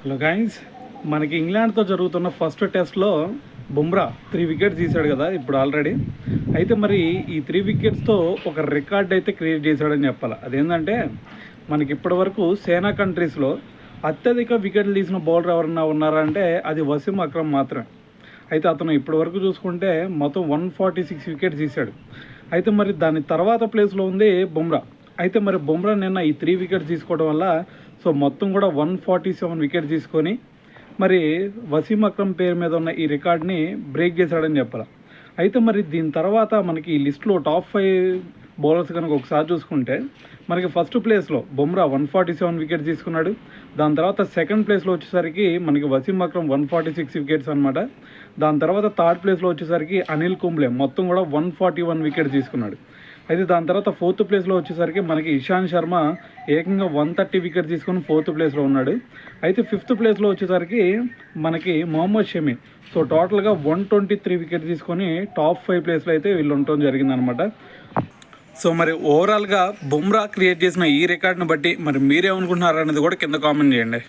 Hello guys, మనకి ఇంగ్లాండ్తో జరుగుతున్న first టెస్ట్లో బుమ్రా 3 వికెట్స్ తీశాడు కదా ఇప్పుడు ఆల్రెడీ. అయితే మరి ఈ 3 వికెట్స్తో ఒక రికార్డ్ అయితే క్రియేట్ చేశాడని చెప్పాలి. అదేంటంటే మనకి ఇప్పటివరకు సేనా కంట్రీస్లో అత్యధిక వికెట్లు తీసిన బౌలర్ ఎవరన్నా ఉన్నారా అంటే అది వసీం అక్రమ్ మాత్రమే. అయితే అతను ఇప్పటివరకు చూసుకుంటే మొత్తం 146 వికెట్స్ తీశాడు. అయితే మరి దాని తర్వాత ప్లేస్లో ఉంది బుమ్రా. అయితే మరి బుమ్రా నిన్న ఈ 3 వికెట్స్ తీసుకోవడం వల్ల సో మొత్తం కూడా 147 వికెట్స్ తీసుకొని మరి వసీం అక్రమ్ పేరు మీద ఉన్న ఈ రికార్డ్ని బ్రేక్ చేశాడని చెప్పాలి. అయితే మరి దీని తర్వాత మనకి ఈ లిస్ట్లో టాప్ 5 బౌలర్స్ కనుక ఒకసారి చూసుకుంటే మనకి ఫస్ట్ ప్లేస్లో బుమ్రా 147 వికెట్స్ తీసుకున్నాడు. దాని తర్వాత సెకండ్ ప్లేస్లో వచ్చేసరికి మనకి వసీం అక్రమ్ 146 వికెట్స్ అనమాట. దాని తర్వాత థర్డ్ ప్లేస్లో వచ్చేసరికి అనిల్ కుంబ్లే మొత్తం కూడా 141 వికెట్స్ తీసుకున్నాడు. అయితే దాని తర్వాత ఫోర్త్ ప్లేస్లో వచ్చేసరికి మనకి ఇషాంత్ శర్మ ఏకంగా 130 వికెట్స్ తీసుకొని ఫోర్త్ ప్లేస్లో ఉన్నాడు. అయితే ఫిఫ్త్ ప్లేస్లో వచ్చేసరికి మనకి మొహమ్మద్ షమి సో టోటల్గా 123 వికెట్స్ తీసుకొని టాప్ 5 ప్లేస్లో అయితే వీళ్ళు ఉండటం జరిగిందనమాట. సో మరి ఓవరాల్గా బుమ్రా క్రియేట్ చేసిన ఈ రికార్డ్ని బట్టి మరి మీరేమనుకుంటున్నారు అనేది కూడా కింద కామెంట్ చేయండి.